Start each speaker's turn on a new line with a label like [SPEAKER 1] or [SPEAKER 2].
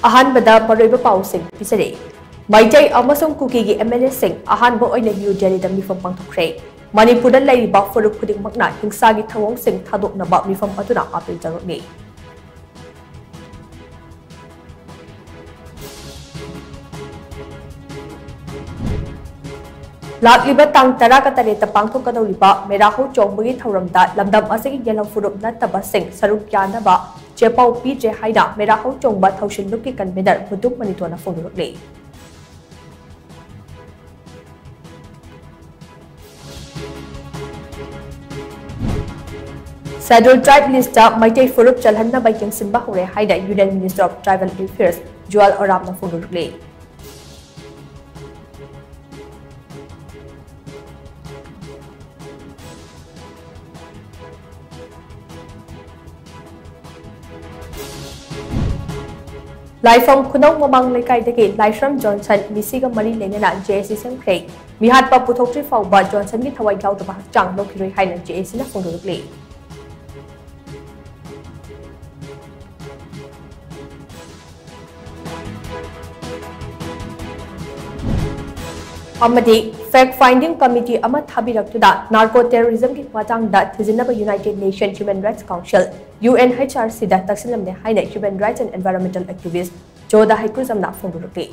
[SPEAKER 1] अहानबदा मरोइबा पाउसिंग पिसरे मैतै अमसुंग कुकीगी एमएलए सिंह अहानबा ओइना न्यू दिल्लीदा मिफम पांथोखरे मणिपुरदा लैरिबा फुरुप खुदिंगमकना हिंसागी थवोंगसिंग थादोकनबा मिफम अदुना अपील तौरक्नी लाक्लिबा तांग 10 पांथोकदौरिबा मेराहो चोंबगी थौरमदा लमदम असगी येलम फुरुप नत्तबा सिंह सरुक यानबा चेपाउ पीजे हाइना मेराहो चोंबा थौशिलुकी कन्वीनर मुदुक मनितोना फोंदोरक्ले शेड्यूल ट्राइब लिस्ट मैतै फुरुप चलहन्नबा यंगसिनबा हौरे हाइना union minister of tribal affairs Jual ओरामना फोंदोरक्ले लाइफम खुनौ ममांग लेकाइदगी लाइश्रम जॉनसन मिसिगा मरी लेनेना जेएसी सेमख्रे मिहाटपा पुथोक्ट्रि फाउबा जॉनसन की थवाई याउदबा हक्चांग लौखिरोइ हाइना जेएसी ना फोंदोरक्ले अमदी फैक्ट फाइंडिंग कमिटी अमा थाबिरक्तुदा नार्को टेररिज्म की मातांगदा थिजिनबा united nation human rights council UNHRC दा तक्सिलमने हाइना human rights and environmental activist जोदा हाइकुजमना फोंदोरक्ले